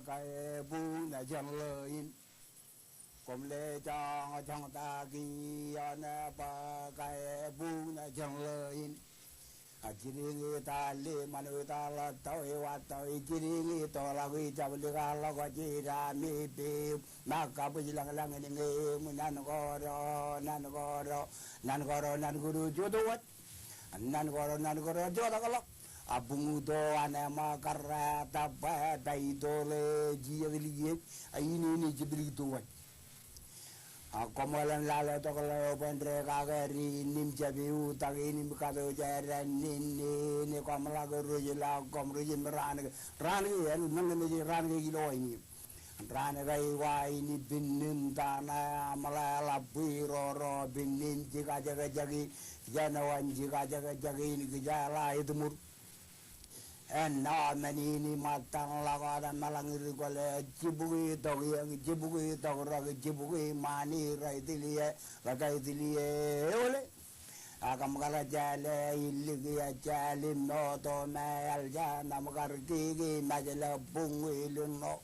cái bu nhà chẳng lời cùng lê cho trong ta ghi na ba cái bu nhà chẳng lời chỉ đi ta lê mà người ta là tôi và tôi chỉ đi tôi là người cha bây giờ là có chỉ ra mi bì mà cả bây giờ là người nghe mình nan có rồi nan guru cho tôi nan có rồi cho đó cái abung do anama karra tabba dai dole jiye ini jibri tuwa komalan lala to kala pendre kagari nim jabi utang ini mukado jaran ni komala guru jila komru jimran ya nang ni ran gilo ini ran gai wa ini binnin tana malala biro binnin jika jaga jagi janawan jika jaga jagi ini gejala itu mur ini matang lawada malangir gole jibugi togi jibugi mani raitilie ole agam kala jale iligi ya jale no to mayal jana magargi majala bungi luno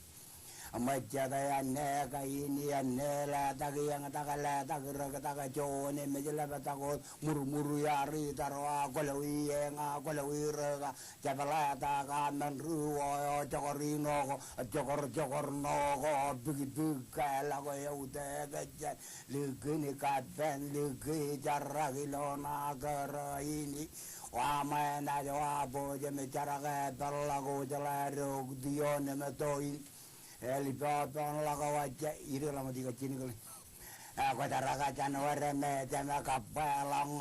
amajada ya ne ka ini ya ne la tagi yang takala tagira taga jone majala batago muru yari tarwa golawi nga golawi ra jabala taga manruo jogorino jogor no go big kala go yaude gaja ligini ka ben ligi jaragi lona gara ini wa mana wa bo je me jaraga dalago jalaro dione metoin Elipatan lakawaja iri lama tiga cini kali. Aku taraga januar me jama kapalang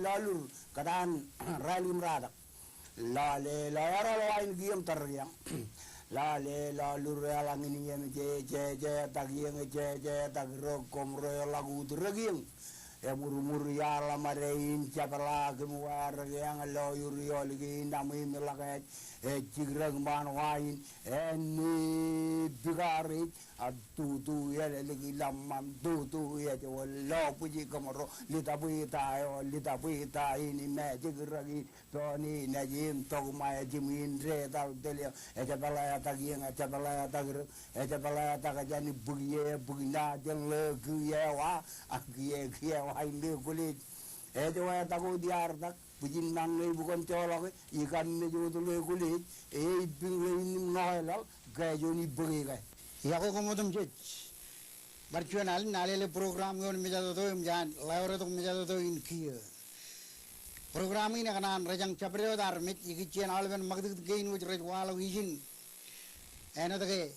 lalu kadan rally meradak. Lale lain giam teriang. Lalu relang ini yang je tagi yang je tagirokom lagu tergiang. Ya muru ya lamarein capala kemuar yang loyur lagi nami melakai cigrang manwain ni bigari tu ya lagi lamam tu ya lo puji kamaro lita buita ini me cigragi to ni najim to mai jimin re ta delia capala tagir tagajani bugina jeng legi ya wa agie ini kulit, itu yang tahu diardak, begini nangis bukan colok, ikan ini juga tuh kulit, ini nolal, gaya joni beri gaya. Ya aku kemudian jadi, berjualan nalele program yang menjadi tu yang lawar tu menjadi tu ini. Program ini kan rejang caprio darmit, ikian alven magdut gain which rejwalo izin, enak tu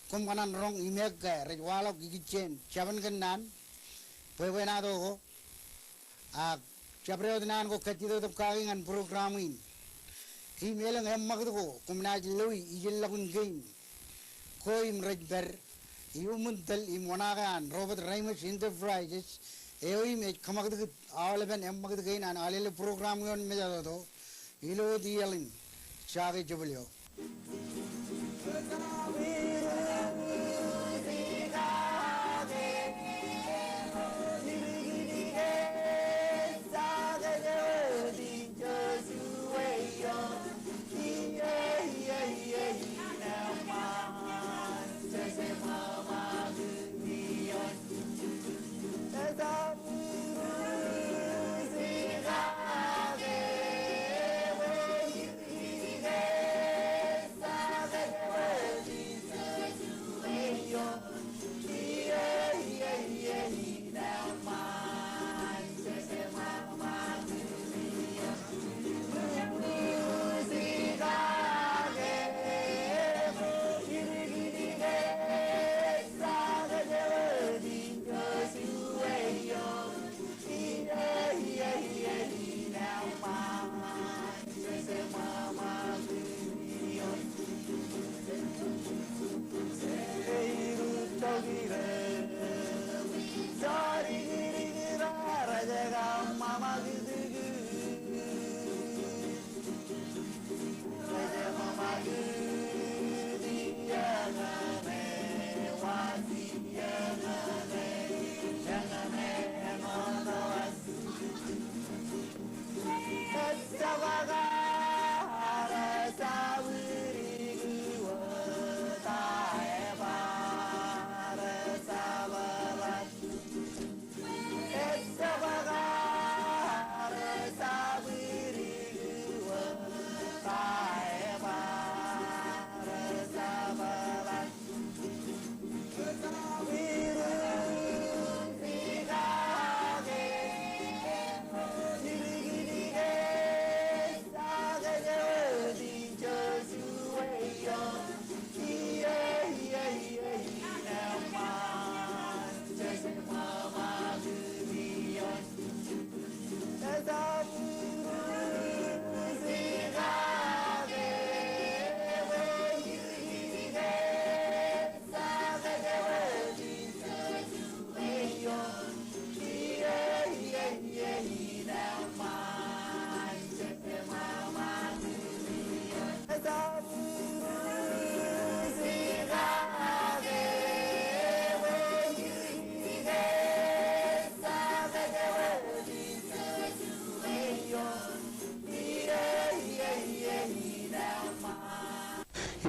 kum kanan rong imek rejwalo ikian, caban kanan. Pwede to caprio dinan ko katido to kagingan programin email ang magdo ko kumnaj loy ijil lakun game ko imrejber iumuntal imonagan Robert Ramos Enterprises eoim kamagdo awalben magdo gain an alele program yon mejado to ilo dialin chave jubilio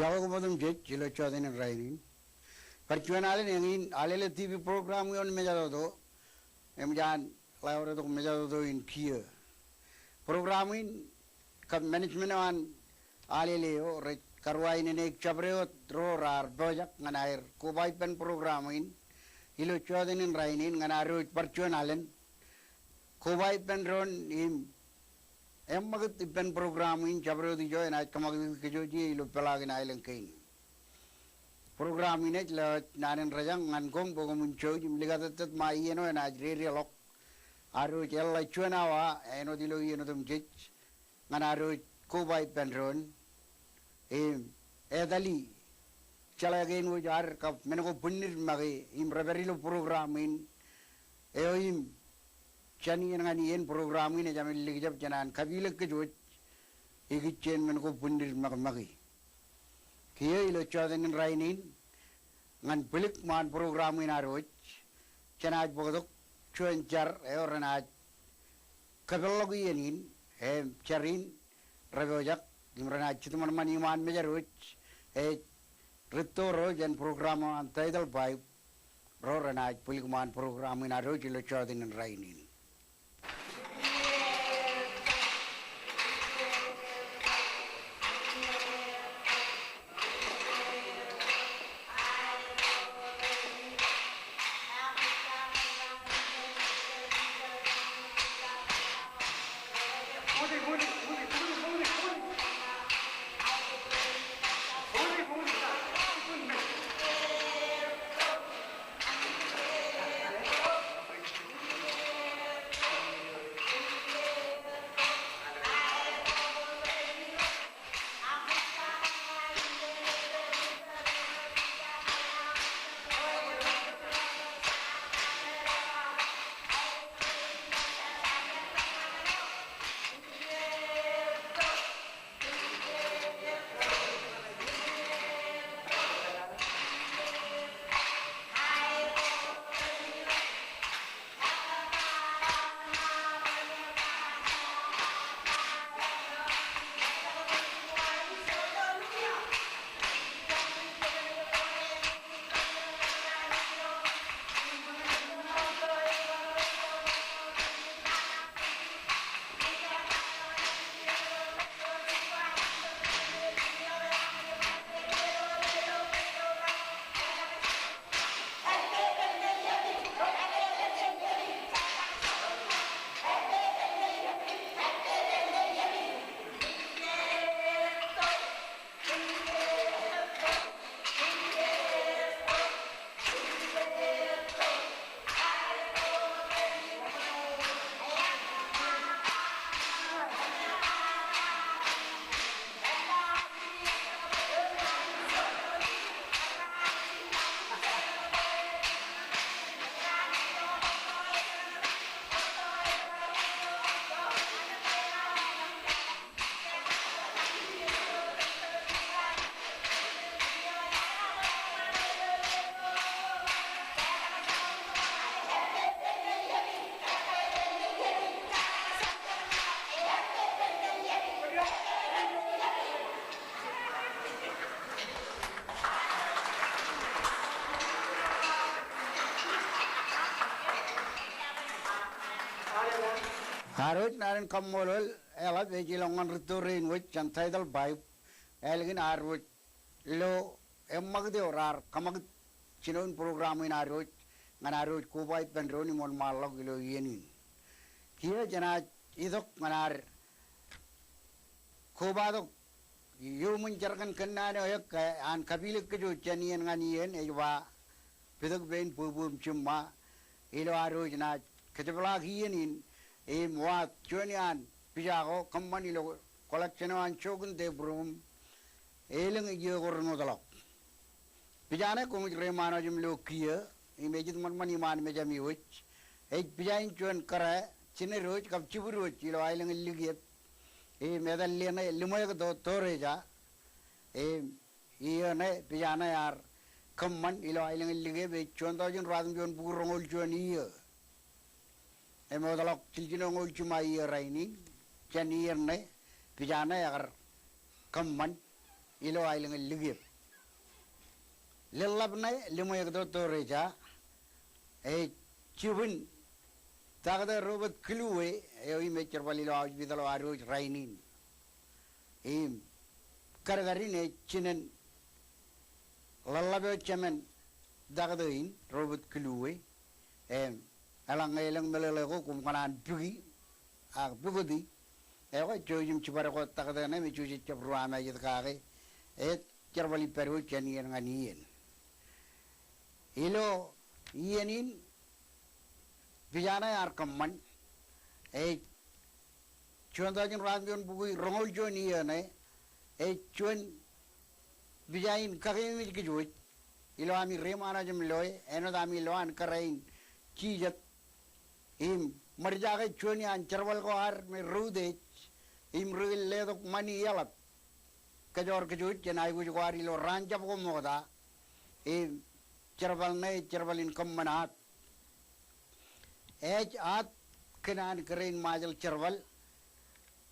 Lawa kumatum jet chilo chodin and rainin. Perchuanalin in Alele TV program on Mejado, Emjan Laura Mejado in Kia. Programming management on Aleleo, Karwain and Ek Chabreo, Rorar, Bojak, and I Kubaipen programming, Ilo chodin and rainin, and I wrote Perchuanalin, Kubaipen ron him. Emmagat ipen programming Chabro di joy and I come up with Kijoji Lupelag Island King. Programming it Naran Rajang and Gong Bogum Choj, Ligatat my yeno and I really lock. I wrote Ella Chuanawa, I know the Loyanum Jitch, and I wrote Kubai Penron, Edali, Chalagain with Ark of Menago Punir Magi, in Reverilo programming, Eoim. Chani and Anian programming a Jamil Ligab Janan, Kabila Kajut, Igichan Menko Pundir Magmagi. Here ilo Chodan and Rainin, and Pilikman program in Arwich, Chanaj Bodok, Chuan Char, Eoranaj, Kabalogianin, Charin, Ravojak, Imranaj Chituman Maniman Mejarwich, a Rito Roj and program on Tidal Pipe, Roranaj, Pilikman program in Arwich, ilo Chodan and Rainin. Harut Naran Kamolol, Ella Vegilongan Riturin, which and tidal pipe, Elgin Arwood, Low, Emagde or Kamag Chinon program in Arwood, and Arwood Kubai Pendronim on Malogilo Yenin. Here Janat Idok Manar Kobado, human Jargan Kanano and Kabilu Jenny and Ganian, Eva, Pidok Bain Pubum Chumma, Ilo Arwood, Katablagi What Junian, Pijago, Company collection and Chogun de Broom, Ailing Yogor Nodalop. Pijana comes Remanajum Lukia, Imagine Money Man Majami Witch, Eight Pijan Chuan Kara, Chineruch, Kapchiburuch, Yellow Island Ligip, a Medalliana, Lumoga Torreja, a Ione, Pijana are common, Yellow Island Ligip, Chondajan Radon Burong Juan year. A model of children old to my ear raining, Chanierne, Pijana are common, Yellow Island Ligip. lelapnai limo ekdo toreja chibun tagada robot kluwe e me cherbali lo aj bidalo aro rainin kargarine chinen lalabe chamen dagdoin robot kluwe alang elang melelego kum kanan pugi bugodi ko jojum chibara ko tagada ne me chuji chabruama yidkage cherbali peru chanian nganien ilo ienin Vijana arkaman chuan dajin rangion bugui rongol chuan iane chuan vijain kagemi kijuit ilo ami remana jam loy eno dami loan karain chijat marjaga chuan yan charwal ko ar me rude ruil ledok mani yalap kajor kijuit janai guj ko ar ilo ranjap ko moda charwal ne charwalin kammanat at kenan keren majal cerwal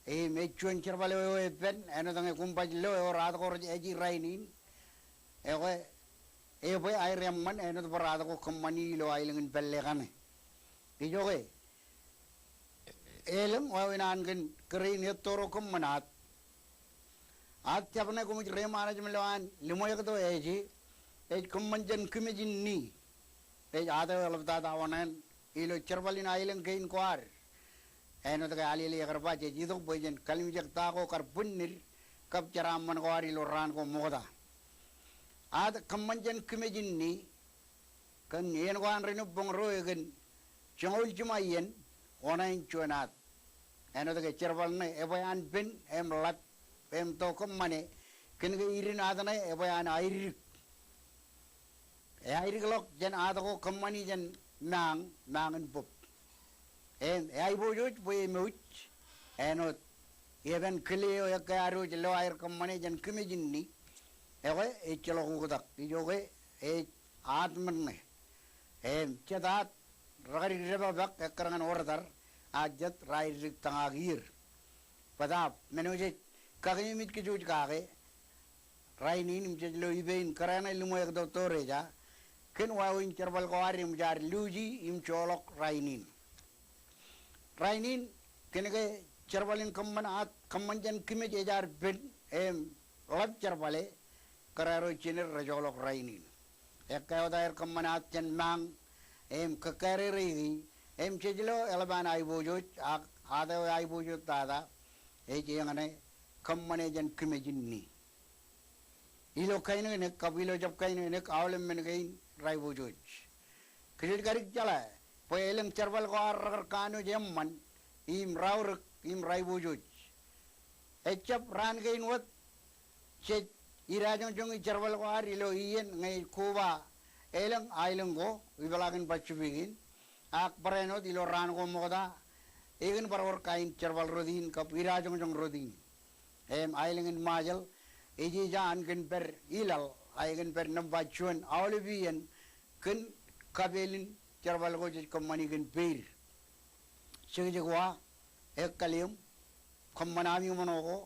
mechuan cerwal pen eno tange kumpaj lo rat ko eji rainin boy ay remman eno rat ko kamani lo ailengin pelle kane ijoge eleng wawinan gen keren hetoro kammanat at chapne kumij re management loan limoyak to eji kammanjan kimejin ni ada labda dawanan ilo cerbalin ailen kain kuar eno taga alili karba je jidok bojen kalim jak tako kar punir kap caraman kuar ilo ran ko moda ad kamanjan kimejin ni kan yen kuan renu bongro egen chongol cuma yen onain chuanat eno taga cerbal ne ebayan pin em lat em to kamane ken ge irin adana ebayan airik airik lok jen adako kamani jen nangan pop ai bojoj boy much enot even kleo yakaro lo air kamane jan kimejinni e chalo kudak ijoge atmanne chadat ragari reba bak ekrangan ordar ajat rai tangagir padap menuje kagni mit ke juj kage rai nin jelo ibein karana lumo ek doktore ja ken wawin cerbal ko arim jar luji im colok rainin kenege cerbalin kammanjan kime jar ben lab cerbale kararo chiner rajolok rainin ekkayo dair kammanat chen mang kakare rigi chejlo elban ay bojoj ada ay bojoj tada jengane kammane jan kime jinni ilo kaino ne kabilo jab kaino ne awlem men gain rai bojoj kredit garik jala poelem cerbal ko ar kanu jemman im rai bojoj echap ran gain wat che irajong jong cerbal ko ar ilo ien ngai kuba eleng ailengo ibalagen bachubigin ak pareno ilo ran ko moda egen paror kain cerbal rodin kap irajong jong rodin ailengen majal eji jan gen per ilal aigen per nambachuan awlebian ken kabelin cerbal ko je komani gen per sege gwa ek kalium kommanami monogo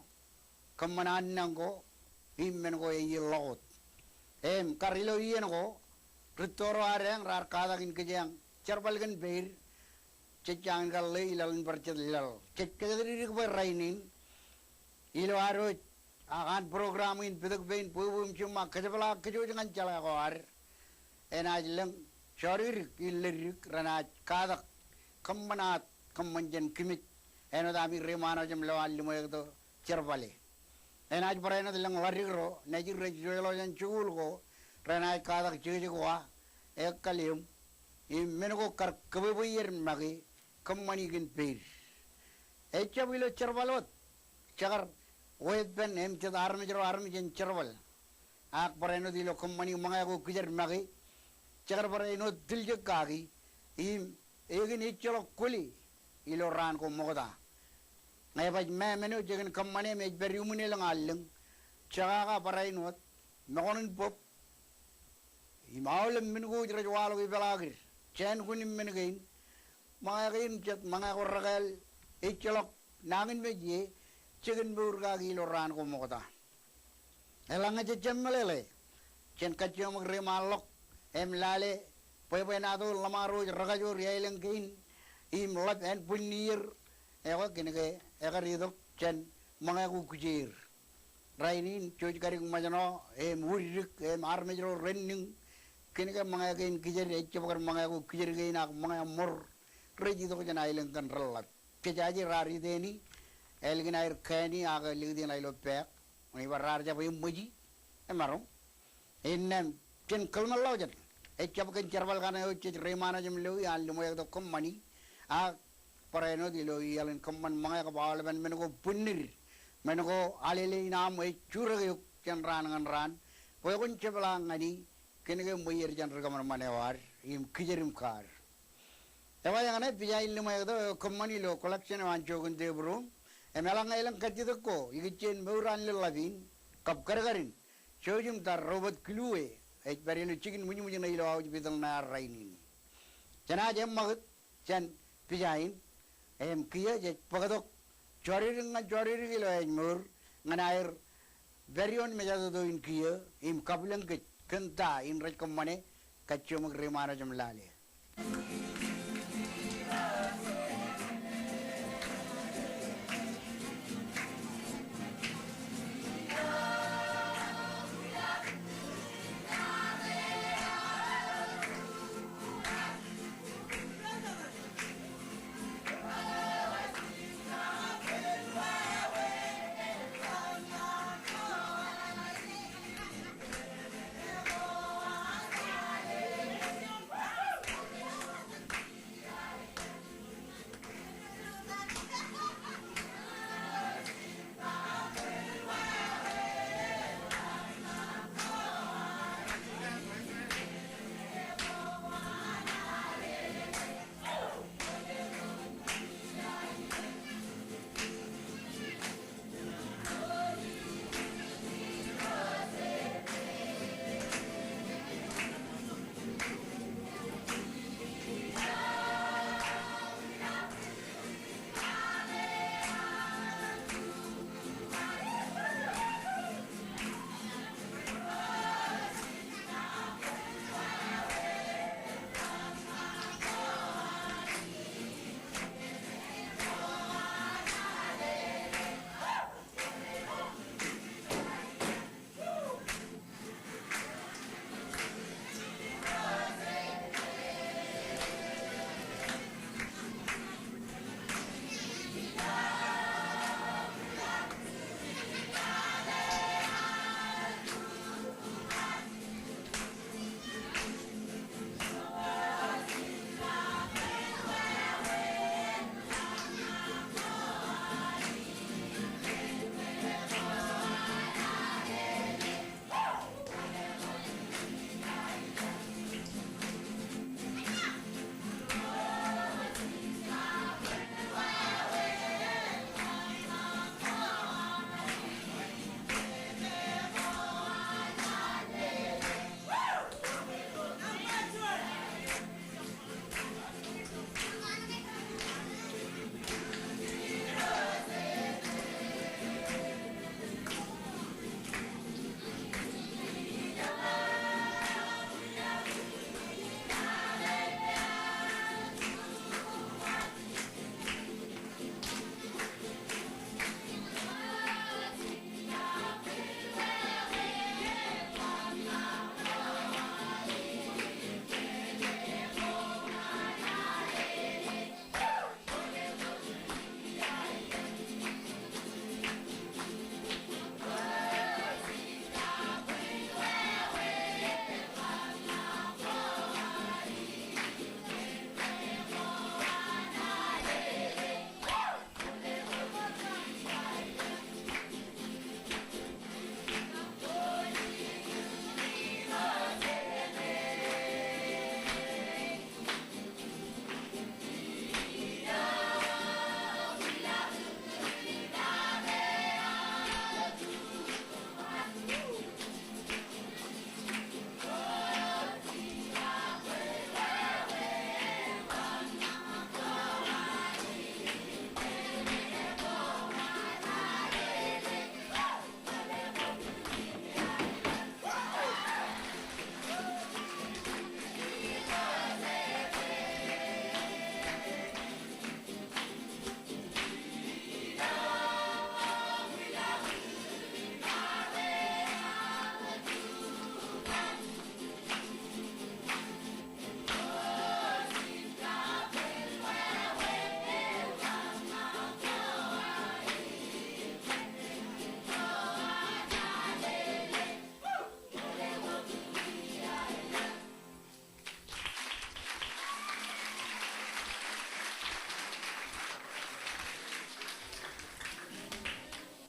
kommanan nango himmen go e lot karilo yen go ritoro areng rar kada gin kejang cerbal gen per cecang gal ilal bercet ilal cekkediri ko rainin ilo aro akan program in peduk bein pubum cuma kejabala kejo jangan cala koar enajlem shorir illerik rana kadak kammanat kammanjan kimit enodami remana jam lawal mo to cerbale enaj parena dilang warigro najir rejolo jan chul go rana kadak jeje ko ekkalium immengo kar kebuyir magi kammani gin peir echabilo cerbalot cagar Weben chat armi jen cerbal ak pareno dilo kammani mangago kijar magi cagar pareno dilje kagi egin icholo kuli ilo ran ko moda ngai baj menu jegen kammani me beri umune lang alleng caga pareno nonin pop imawlem mingo jrajwalo ibelagir chen kunim mengain mangagin chat mangago ragal icholo nangin meje chicken burga gilo ran ko moda elanga je jemmelele chen kacyo magre malok em lale pepenado lamaro ragajo rialang kain im lap en punir eko kinege ekarido chen mga kukujir rainin choj kari majano em urik em armejro renning kinege mga kain kijer echapakar mga kukujir kain ak mga mor rejido jan ailang kan relat kejaji rari deni elgin air kani aga ligdin ailo pek ni barar ja pay muji emaro innem chen kalmallo jan echapkan charbal kana uche remana jam lo ya lumo yak kom mani a pareno dilo yalen komman mga ka bawal ben menko punir menko alele nam e chura yuk chen ran ngan ran koy kun chebla ngani kinege moyer jan regamar manewar im kijerim kar ewa yang ane pijai lumo yak do kommani lo collection wan jogun de bro emelang elang kajito ko igichen meuran le lavin kap kargarin chojum tar robot kluwe ek barino chicken munyi munyi na ilo au bidal na rainin jana jem magut jan pijain em kiya je pagadok chori ilo en mur nganair berion mejado do in kiya im kabilang ke kenta in rek komane kachomag remana jam lale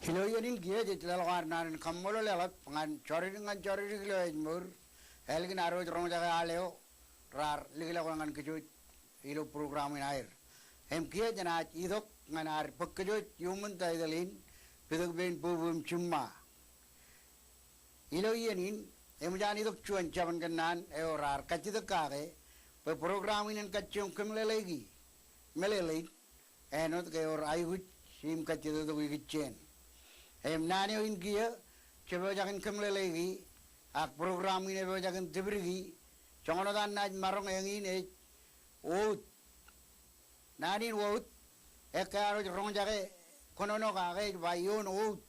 Hiloyanin kia jitla warnan kammolo lelat ngan cori kilo mur helgin aro rong jaga aleo rar ligila ngan kejut ilo program in air hem kia jana idok ngan ar pekkejut yumun taidalin pedok ben pubum cumma Hiloyanin emjan idok cuan caban kenan eo rar kacidak kage pe program in kacung kemlelegi melelin enot ke or ayut sim kacidak do gicen nani in kia coba jangan kemle lagi ak program ini coba jangan diberi jangan ada naj marong yang ini out nani out ekar rong jage kono kage bayon out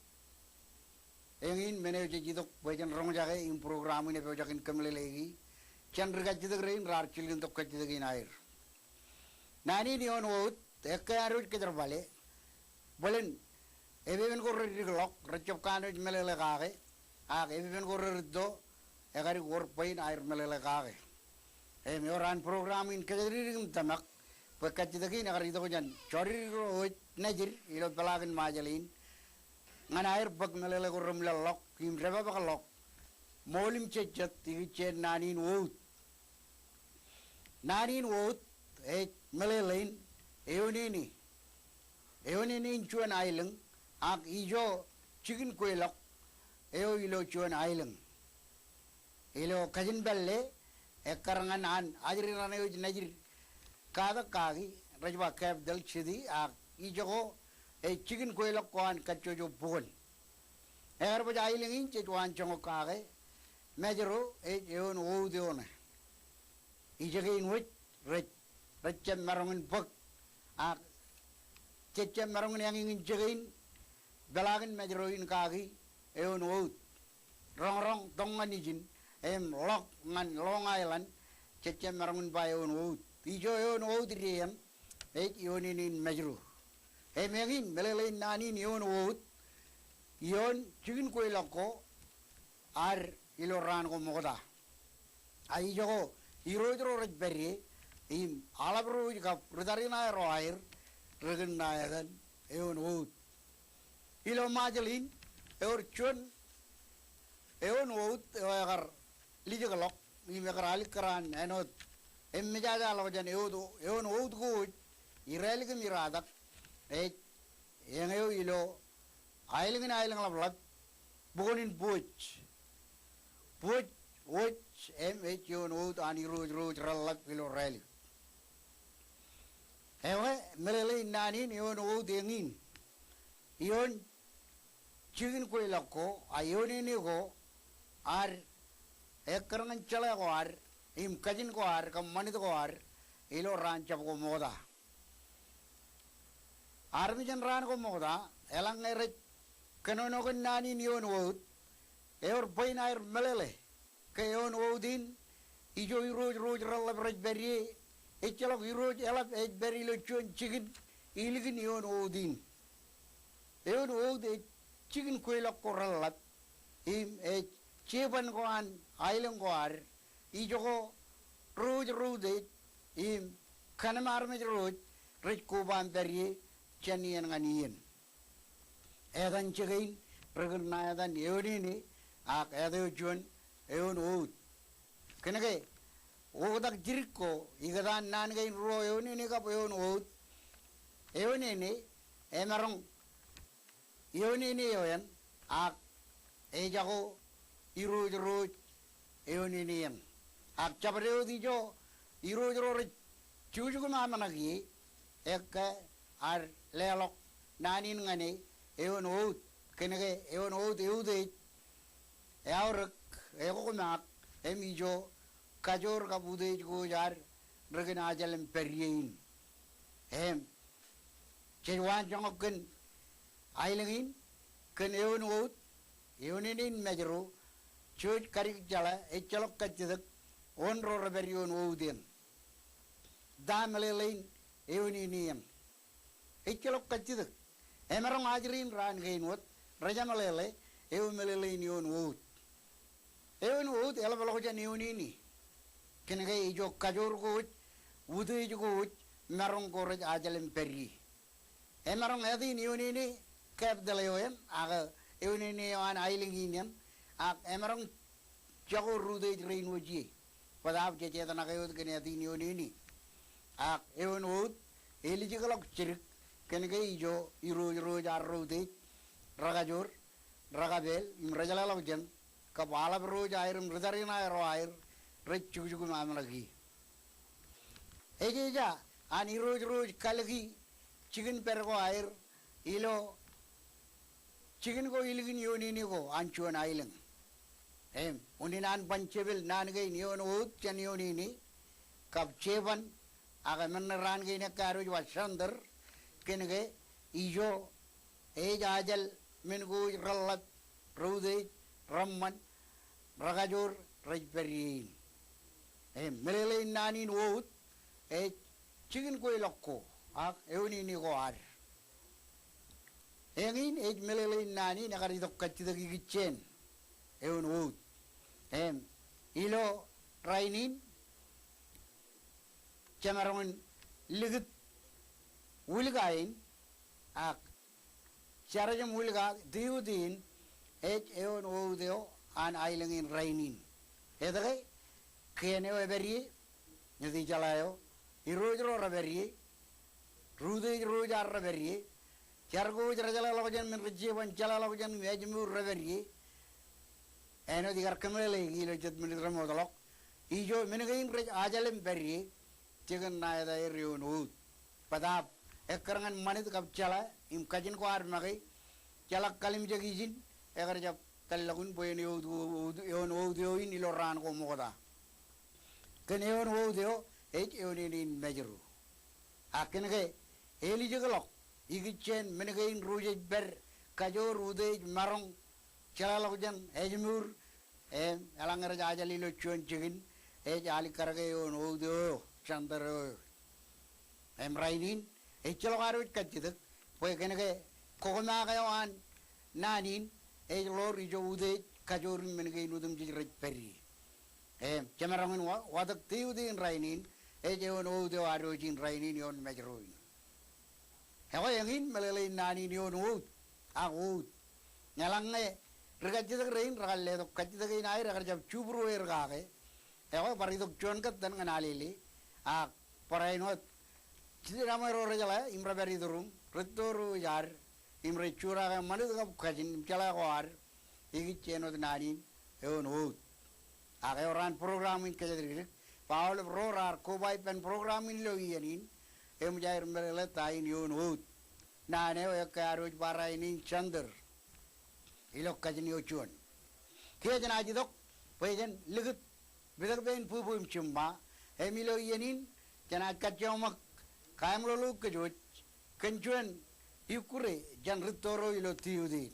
yang ini mana jadi itu bagian rong jage in program ini coba jangan kemle lagi chandra kaji degrein rar cilin tok kaji degin air nani ni on out ekar kita terbalik bolen Even go riglok, recap kanu melele kage, even go riddo, egari go pain air melele kage. Me orang program in kejadian tamak, pekacitakin egari itu kan, cori go najir, ilo pelagin majalin, ngan air bak melele go rumlelok, kim reba bakalok, molim cecet, ticet nanin wout, melelein, eonini cuan ailing. Ak ijo chicken kuelok eo ilo chuan island ilo kajin belle ekarangan an ajri rane uj najir kada kagi rajwa kab dal chidi ak ijo ko chicken kuelok koan kacho jo pukul egar baj island in chetuan chongo kage mejro eon o deona ijo ke in uj recem marongin pok ak cecem marongin yang ingin jagain Belagin majroin kagi eon wout rong tongan izin lok ngan Long Island cecem marangun pa eon wout ijo eon wout riam eonin majro mengin melelein nani eon wout ion chikin ko lako ar iloran ko moda ai jo irodro rejberi alabro ka rudarina roair regen nayadan eon wout ilo majalin eur chun eon wout egar lijegalok imegar alikran enot emmejaja lojan eon wout go irelig miradak yengeo ilo ailing lablat bugonin puch eon wout ani roj rallak ilo rally ewe melele nanin eon wout yengin ion chicken ko ilako ayoni ni go ar ekrangan chala go ar im kajin ko ar kam manit ko ar ilo ranchap ko moda armi jan ran ko moda elang ere kenono ko nani ni on wot eor pain air melele ke on wodin ijo roj ralla braj beri echalo roj elap ej beri lo chicken iligin ni on wodin eon wout chicken kuelok koralat im cheban koan ailang koar ijo ko roj im kanamar me roj kuban dari chanian nganian edan chigain regna edan eonini ak edo juan eon wout kenake wodak jiriko igadan nan gain ro eonini ka eon wout eonini emarong Eonini yoyan ak ejago iroj eonini yan ak chabreo dijo iroj chuju ma managi ek ar lelok nanin ngane eon out kenege eon out eude eaurek ego mak emijo kajor ka bude go jar regena jalem perien chewan jongoken Ailingin ken eon wout eoninin majro chuj karik jala echalok kachidak onro reberion woudien damelelein eoninian echalok kachidak emarong ajrin ran gain wot rajamalele eomelelein eon wout elabalo jan eonini kenege ijo kajor go wudu ijo go marong ko raj ajalem perri emarong edin eonini kep dalayoyan aga ewnene an ailinginian ak emerong jago rude rain woji padap je chetana kayod kene atini onini ak ewen wot eligigalok chirik kene kay jo iro jar rude ragajor ragabel imrajala lawjen kapala roj air mrdarina ro air rechujugu mamlagi ejeja an roj kalgi chicken pergo air ilo chicken go iligin yonini go anchuan island uninan panchebil nan gay niyon ut chan yonini kap cheban aga ran gay ne karo washander kenege ijo ajal min go ralat rude ramman ragajor rajperin melele nanin ut chicken ko ilokko ak yonini go ar engin melele nani nakari tokkati dagi gichen eun ut ilo rainin chamaron ligit wulgain ak charajam wulga diudin eun udeo an ailangin rainin edage kene eberi nedi jalayo irojro raberi rude rojar raberi chargo jala logen min rijeban jala logen mejmu raberi eno digar kamele ilo jet min ramodalok ijo menegain rej ajalem berri chicken naida eriun ut padap ekrangan manit kap chala im kajin ko ar magai chala kalim jagijin egar jab talagun boyen yon odio in ilo ran ko moda ken yon odio yonin mejeru aken ge eli jagalok igichen menegain ruje ber kajor ude marong chala logen ejmur alangar jajali lo chuan chicken jali karage yon odio chandaro rainin chalo garu kachidak poy kenege kokona gayan nanin lor ijo ude kajor menege nudum jiraj peri chamarangin wadak tiudin rainin yon odio arojin rainin yon majroin hewa yangin melele nanin yon ud agud nyalange regajidak rain ragalle to kachidak inai ragarjab chubru ergage hewa paridok chuan kat dan nganalili parainot Ramaro rajala imra beri durum retoru yar imre chura manu gap kajin chala war igi cheno nanin eon ut age oran programming kajadri paul rorar ko bai pen programming lo yanin jair merele tain yon ut nane o karo parainin chander ilo kajin yo chuan kejan ajidok pejen ligut bidak ben pupum chumba emilo yanin jana kachomak kaim lo lu kejut kencuan ikure jan ritoro ilo tiudin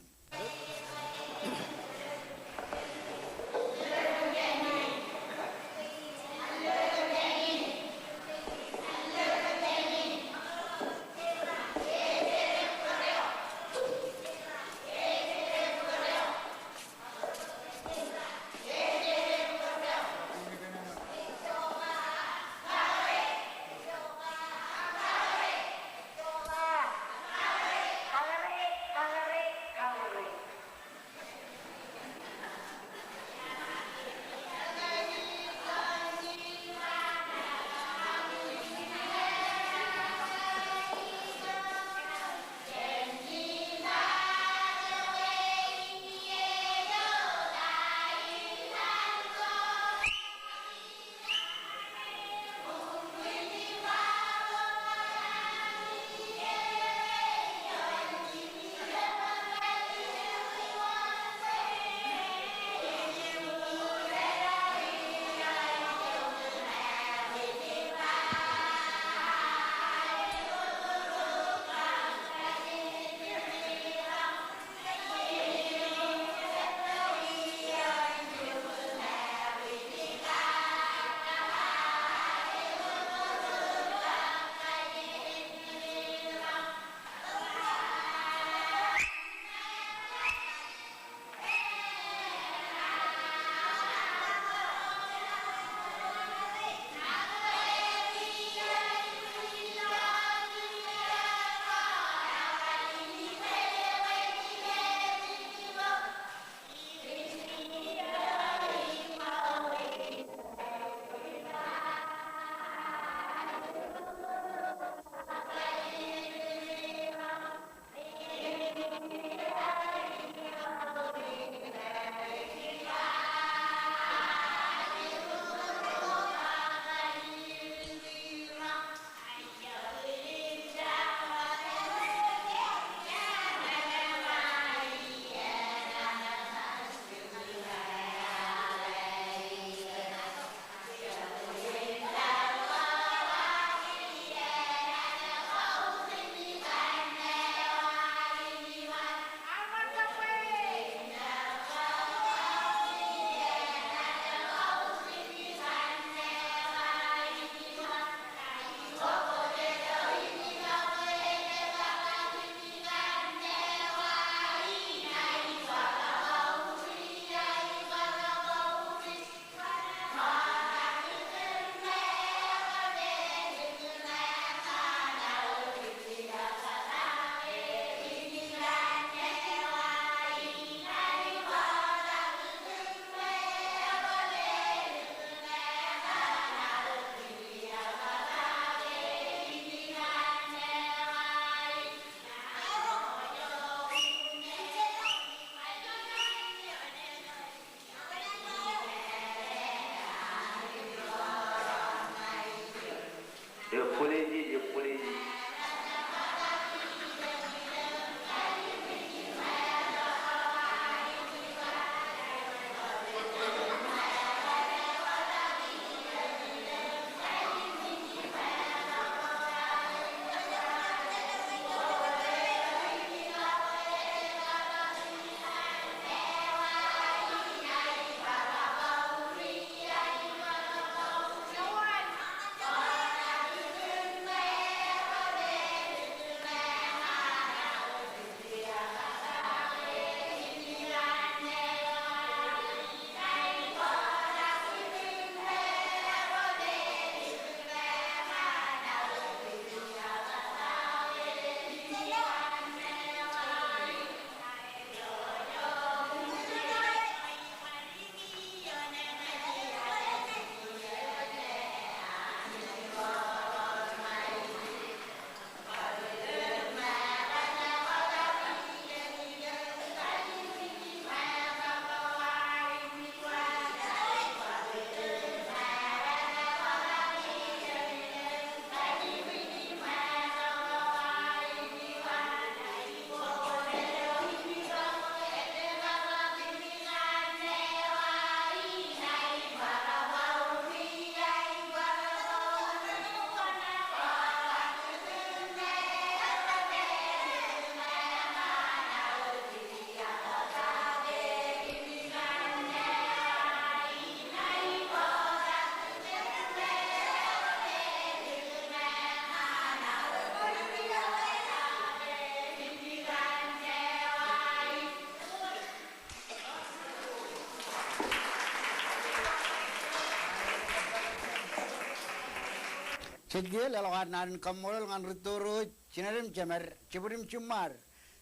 Sedgel lawan nan kamol ngan ritoro cinarim cemer ciburim cumar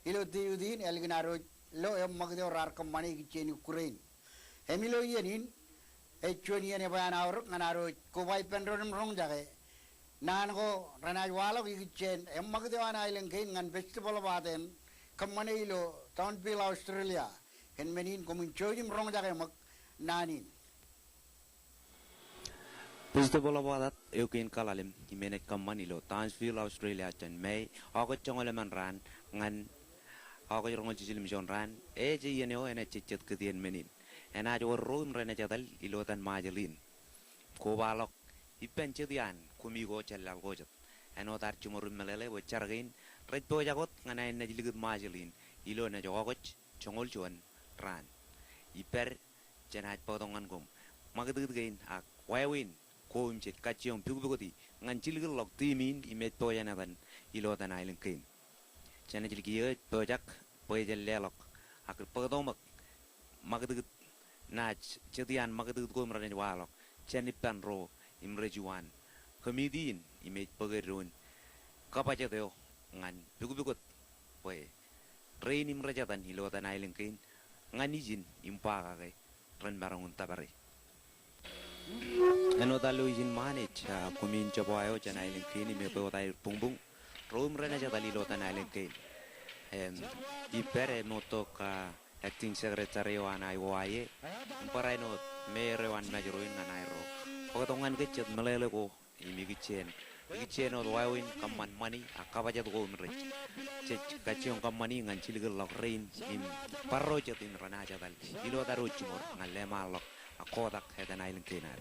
ilo tiudin elginaro lo em magde orar kamani gicheni Ukraine emilo yenin echoni ene bayan awr nganaro kubai pendrom rong jage nan go ranaj walo gichen em magde wana ilen kein ngan festival baden kamani ilo Townville Australia en menin komun chojim rong jage mag nanin Festival awadat eukin kalalim himenek kamanilo Townsville Australia jan May ako chongoleman ran ngan ako rongol chichilim jon ran je yeneo ene chichet kedien menin ena jo rum rene jadal ilotan majelin ko balok ipen chedian kumigo chelal gojat eno tar chumorum melele wo chargain red to jagot ngana ene jiligud majelin ilo ne jogoch chongol chuan ran iper jenaj podongan gum magdud gain ak wawin ko imchet kachiong pugugoti ngan chilgul lok timin imet toyana dan ilotan ailen kain chana jilgiye tojak poyel lelok ak podomak magdud nach chetian magdud gom rane walok chani panro imrejuan komidin imet pogerun kapaceteo ngan pugubugot poy rain imrejatan ilotan ailen kain ngan izin impaga kay ran barangun tabari Ano talo izin manage kumin chabayo jan island kini me po tayo pungbung room rena ja talilo tan island kini ipere noto ka acting secretary wan ay waye para no mere wan majoruin na nairo pagtongan kecet melele ko imigichen gichen od wawin kaman mani akabaja ko mre che kachion kamani ngan chiligel lok rain im parro jatin rana ja dal ilo taro chumor ngalle malok akodak hedan island kini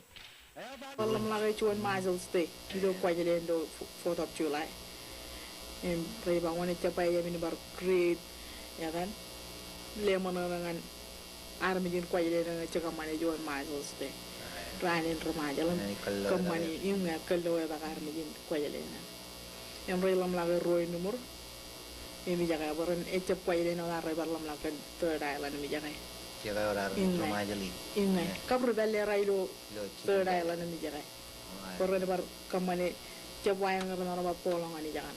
Walang lagi cuan mazal stay, hidup kuaja dia do foto culai. Pray bangun capai ya mini bar great, ya kan? Lemon dengan army jin kuaja dia dengan cakap mana cuan mazal stay. Ranin remaja lah, kemana ingat kalau ya bakar army jin kuaja dia. Yang pray lam lagi roy numur, ini jaga baran ecap kuaja dia nak ray lam lagi third island ini jaga. Jaga orang rumah jeli. Ingat, kabur beli railo third island ini jaga. Korang dapat kemana coba yang kerana orang polong ani jangan.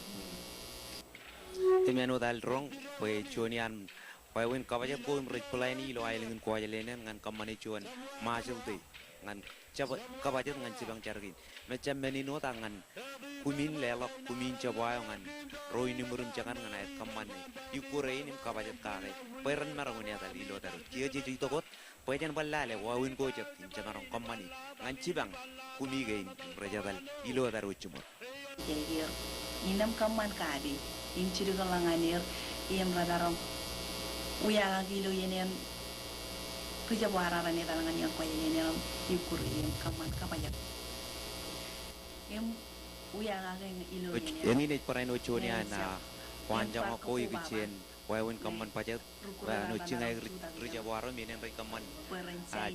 Timeno dal rong, poy chonian, poy win kabaja ko imrej pulaini ilo ailing ko ajalenen ngan kamani chuan masel te ngan coba kabaja ngan cibang chargin. Macam menino tangan kumin lelok kumin coba ngan roy ni murum jangan ngan ayat kamani. Ikure ini kabaja kare. Poy ran marang ni adal ilo daru. Kia jadi itu kot. Poy jan balale wawin ko jak jangan orang kamani ngan cibang kumi gain rejadal ilo daru cumur. Jadi inam kaman kadi. Im ciri galanganir, im radarong, uya lagi lo yenen, kerja buararan ya talangan yang kaya yenen, ikur im kaman kapajak, im uya lagi ilo yenen. Yang ini peran ucunya na, panjang aku ikut wawin kaman pajak, no cingai kerja buaran yenen rai kaman,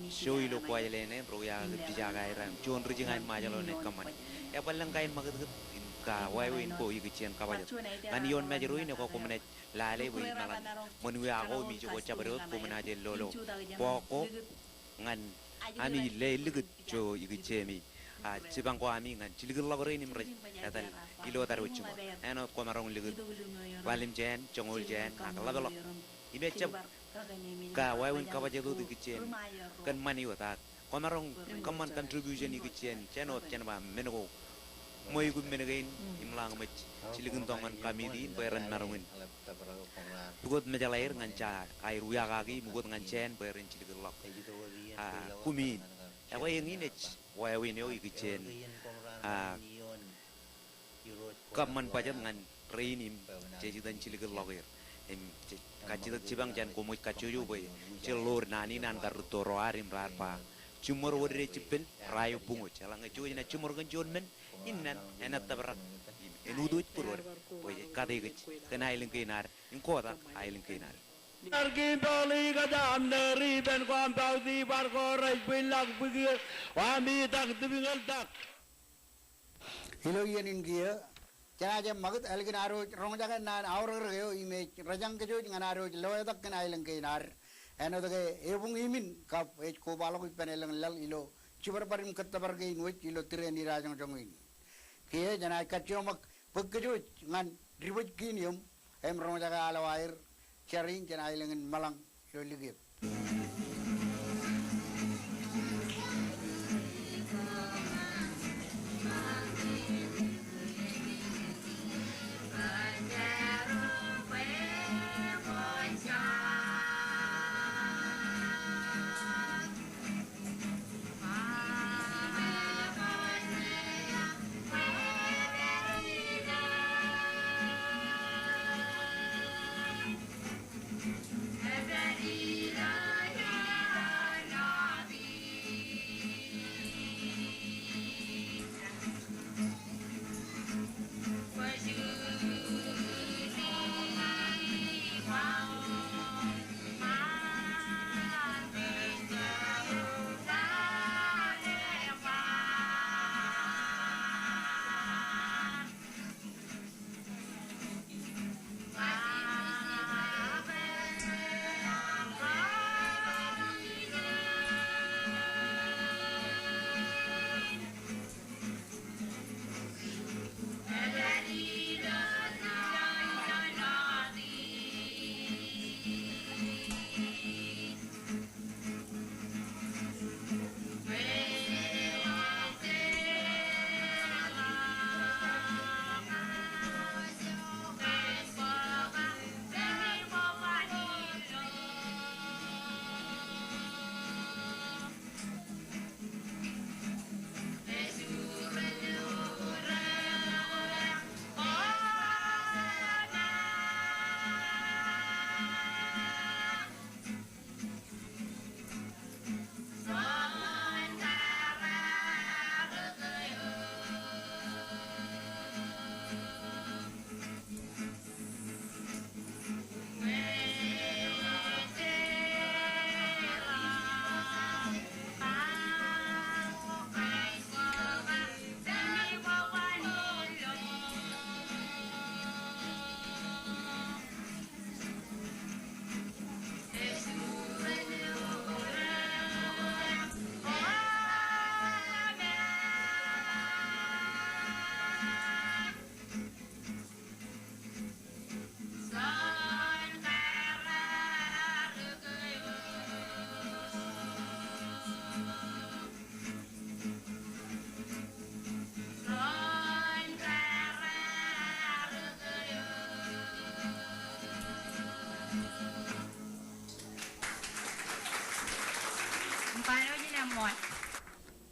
show ilo kaya yenen, roya dijaga iran, cuan kerja majalah nen kaman, ya paling kain magat ka wawin ko ikichen kabaja anion majeruin ko kumene lale wi nalan monwi ako mi jo chabarot kumena je lolo poko ngan ani le ligut jo ikichemi cibang ko ami ngan ciligel lagore ni mre atal ilo taru chuma eno ko marong ligut walim jen chongol jen akalabalo ibe chab ka wawin kabaja do ikichen kan mani wata ko marong kaman contribution ikichen chenot chenba menoko moy gum menegain imlang mach ciligin tongan kami di bayaran marungin bugot majalair nganca air uya kaki bugot ngancen bayaran ciligin lok kumin apa yang ini wawin yo ikichen kaman pajat ngan reinim cejitan ciligin lokir kacitat cibang jan komoy kacuyu boy celur nani nan garutoro arim rarpa cumur wode cipen rayo bungo calang ngecuy na cumur genjon men innan enat tabrak enudut puror boy kade gech kena ailing kinar in kota ailing kinar Arkin toli ka jam dari ben kwam tau di bar ko rai bilak bigir wami tak dibingal tak Hilo yenin kia, cina aja magut elgin aro rong jaga nan aur reo image rajang kejo dengan aro loe tak kena ailing kinar. Eno tage ebung imin kap ko balok ipen elang lal ilo cibar parim kata bargain wet ilo tireni rajang jongin. kia janai kaciomak pagkajut ngan ribut kinium rong jaga alawair caring janai lengan malang lo ligip.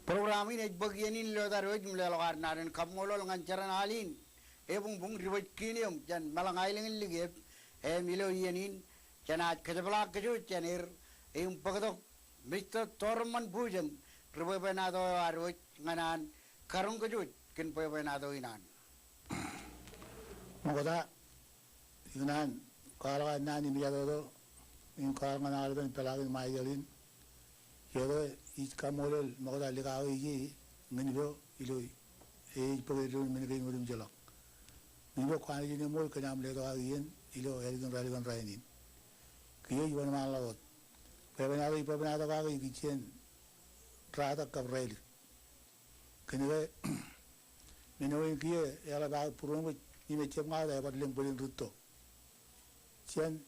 Program ini bagian ini lo taruh jumlah lokar narin kamolo dengan cara nalin, bung ribut kinium jan malang ailing ligep, milo yenin jangan kerja kerja janir, pagdok Mr. Torman Pujan, ribut penado arwet nganan karung kerja kin penado inan. Moga inan kalau nani miado in kalau nganar ben pelagin maigalin. Yaudah, iskamolol, makanya lekau ini, meniro, ilo, pegawai menegak murim jalak. Meniro kau ini mol kenam lekau ini, ilo, ralikan rainin. Kio iban malawat. Pemenado kau ini kicen, rata kabrail. Kenapa? Meniro ini kio, ya lah bagai purung ini macam mana ya, pada lembulin ruto. Cian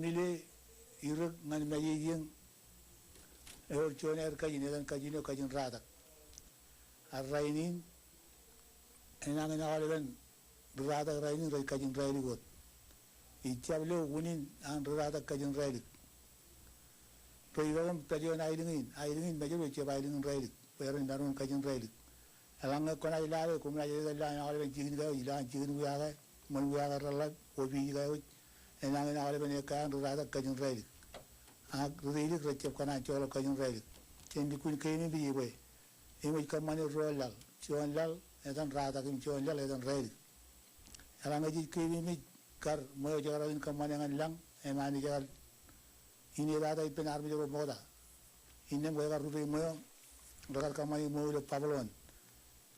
nilai iruk ngan mayiging chone kajin kajin radak arrainin enang awalen radak rainin kajin raili got ichablo gunin an radak kajin raili toiram tajon ailingin major che bailingin raili perin darun kajin raili alanga kona ilare kumna jela awalen jigin ga ila jigin wiaga mon wiaga rala obi ga enang awalen kan radak kajin raili really recep kana cholo kajun raili chendi kun kaini bi we imo kamane rolal chonlal edan rata kim chonlal edan raili alanga ji kaini mi kar moyo jagarin kamane ngan lang emani jagal ini rata ipen arbi jogo moda inne moyo gar rupi moyo dogal kamane moyo le pablon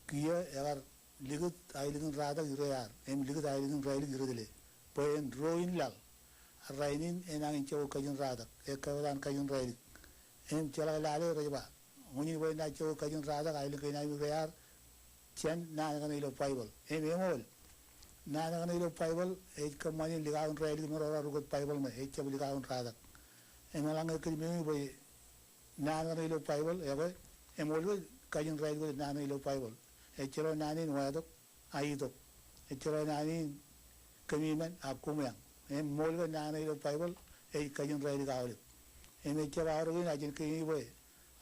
kiye agar ligut ailin rata gireyar em ligut ailin raili giredele poen roin lal rainin enang incho kajun rata ekawadan kajun raili em chala lale rejba muni boy na cho kajun rada ka ilin kina mi rayar chen na na ilo Bible emol na na ilo Bible e kamani ligaun rail mi rora rugot Bible me e chab ligaun rada emalang ke mi boy na na ilo Bible e boy emol kajun rail go na na ilo Bible e chero na ni wado aido e chero na ni kamiman akumyang emol go na na ilo Bible e kajun rail ga awli em e chaba aro na jin ke boy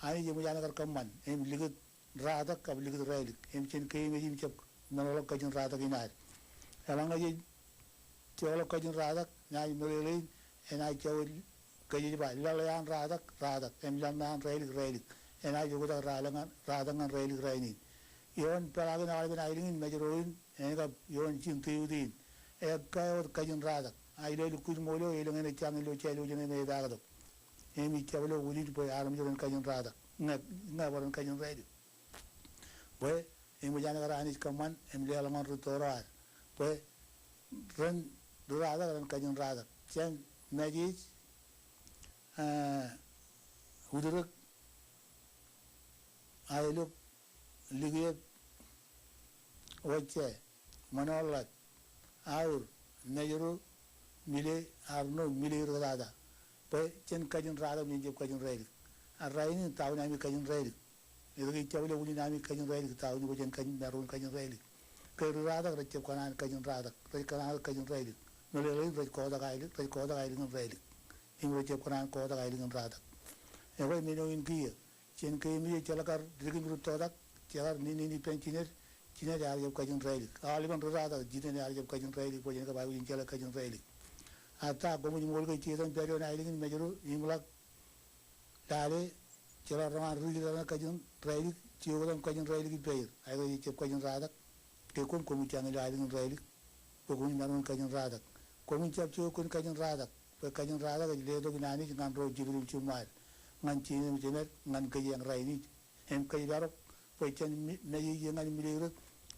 ani je mujana kar kamman em ligut rada ka ligut rail em chen ke me jim chap manolo kajun rada kinar elang aje cholo kajun rada na nolele ena chol kaji ba lalayan rada em lamnan rail ena jo da rada ngan rail yon palaga na alben ailin mejeroin ena yon chin tiudin e ka kajun rada aile lu kus molo ele ngene chang lo chelo jene me dagado emi chablo wuli po aram joren kajun rada na waran kajun rail boy em mujana kar anis kaman em le alaman rutora boy ren rada ren kajun rada chen majis uduruk ailuk ligiyat wacce manolat aur nejuru mile arno mile rada pe chen kajun rada min je kajun rail arraini tawna mi kajun rail edo chawle wuni nami kajun rail tawni bo chen kajun darun kajun rail ke rada racce kanan kajun rada pe kanan kajun rail no le re ko da gail ngan rail ingro je kanan ko da gail ngan rada e boy mino in kia chen ke mi chalakar digin ru todak chalar ni penchiner chine ya je kajun rail aliban rada jine ya je kajun rail bo chen ka bayu chala kajun rail ata gomu mol ke chidan perio na ilin mejuru imlak dale chalar ran ru da kajun rail chiudan kajun rail ki peir ayo je kajun rada ke kom chang la ilin rail ko gun naron kajun rada kom chap chiu kun kajun rada pe kajun rada ke le do ginani ngan ro jibril chumar ngan chine jenet ngan ke yang raini em kai barok pe chen me yi ngan milir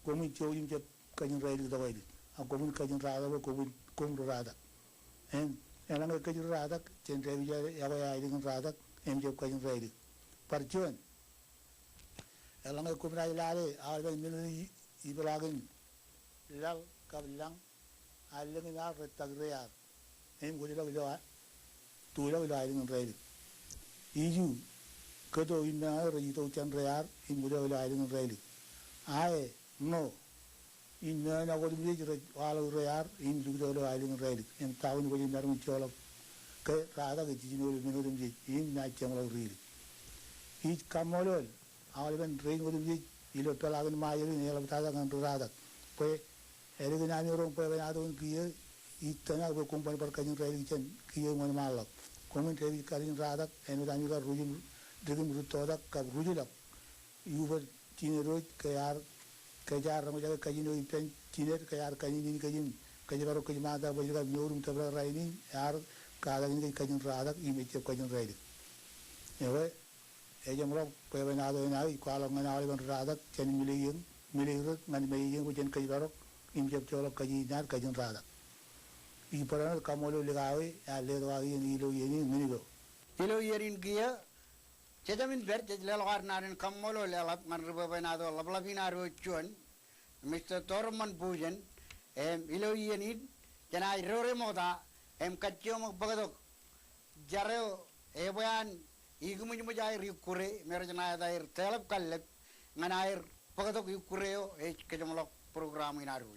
kom chiu yim je kajun rail da wai a kom kajun rada ko kom rada em elang kajun rada chen re ya ya ilin rada em je kajun rail parchuan elang kom rai lale a ben min ibragin lal kablang aleng na retagrear em go lo lo tu lo ilin rail iju kado inna re to chan rear in go lo ilin rail ai no inna na go mi re walo rear in du lo ilin rail em taun go ni darum cholo ke rada ke jino no dum ji in na chang lo ril hi kamolol alben rein go dum ji ilo pelagan mayer ni la tada kan rada pe ere ke na ni rong pe na don ki itana go company par kajun rail chen ki mon malak komen revi karin rada enu dani ga rujum digum rutoda ka rujulak yuber tinero ke yar ke jar mo jaga kajino pen tiner ke yar kajin ni kajin ro ke ma da bo jaga yorum tabra raini yar ka ga ni kajun rada i me che kajun rail ewe e jamro pe na do na i kwala ngana ali ban rada chen miliyen ngan me yen go chen ke ro im je cholo kajin nar kajun rada i parana kamolo legawe a le do agi ni lo yeni minilo ilo yerin kia chejamin ber jejlel war narin kamolo lelap ngan rebe benado lablabina ro chuan Mr. Torman Pujan em ilo yenin jana rore moda em kachyo mak bagadok jareo eban igumuj mujai rikure mer jana dair telap kallep nganair bagadok yukureo e kejamlok program inaru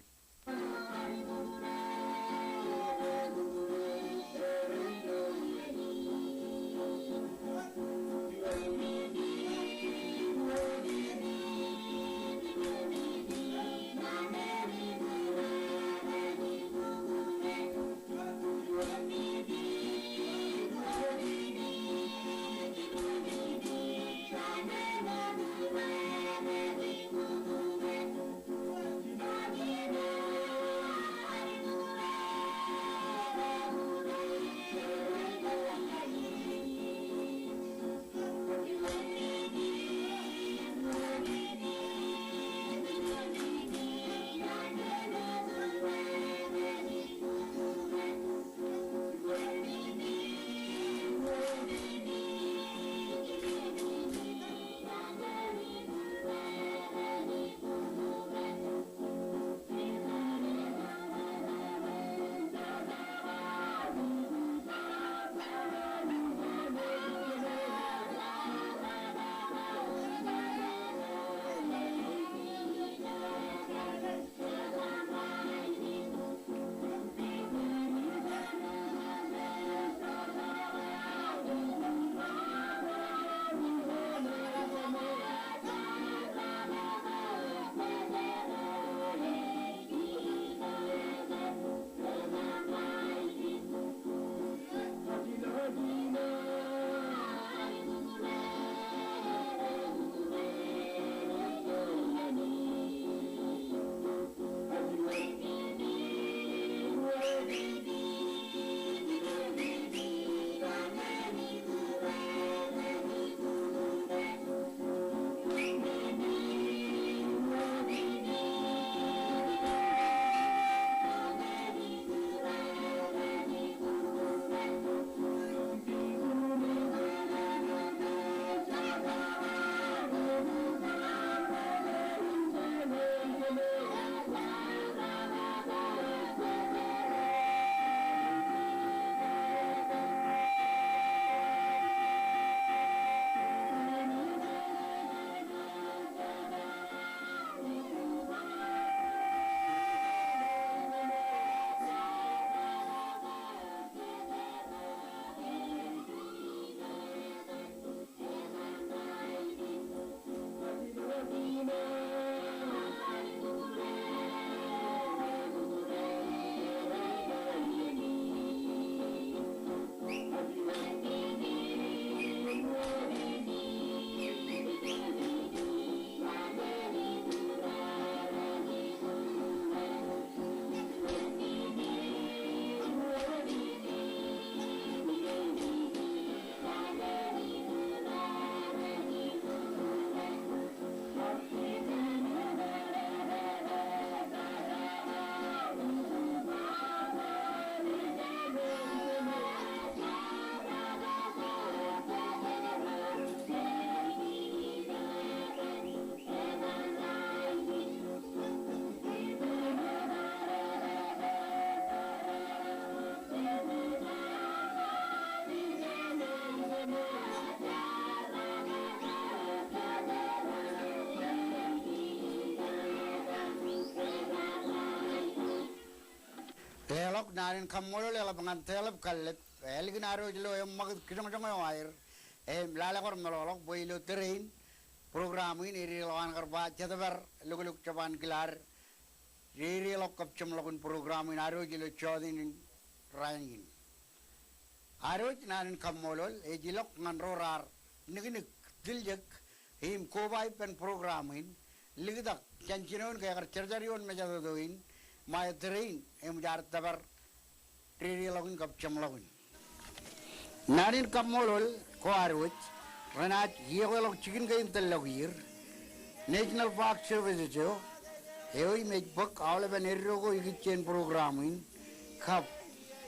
nanin kamolo le labangan telep kalep elgin aro jelo em mag kidong jong air lala kor melolok boilo terrain program ini iri lawan karba jadabar luguluk caban gelar iri lok kapcem lagun program ini aro jelo chodin rainin aro nanin kamolo jilok ngan rorar niginik diljek him kobai pen program ini ligdak janjinon kayak cerjarion mejadoin my terrain em jar tabar iri lagun kapcem lagun nanin kamolol ko arwit renat yelok chicken game telagir national park service jo ei make book all of an ergo igchen program in cup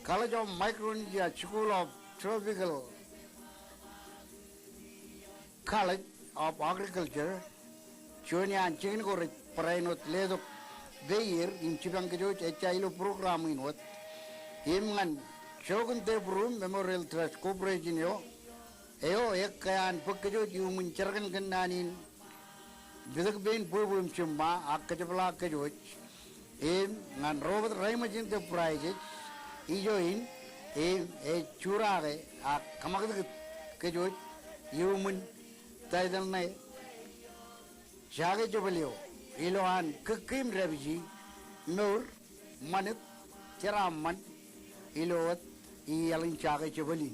college of micronesia school of tropical college of agriculture junior chicken ko prainot ledok de year in chibang jo chailo program in what himngan Shogun Tebrum Memorial Trust Corporation yo eo ek kayan pagkajo yung mencerkan kenanin bidak ben pulbum cuma akajabla kajoj ngan Robert Raymond Enterprises ijoin curage kamak kajoj yung taidal na jage jobalio ilohan kekim rebji nur manit ceraman ilot ialin jage jobali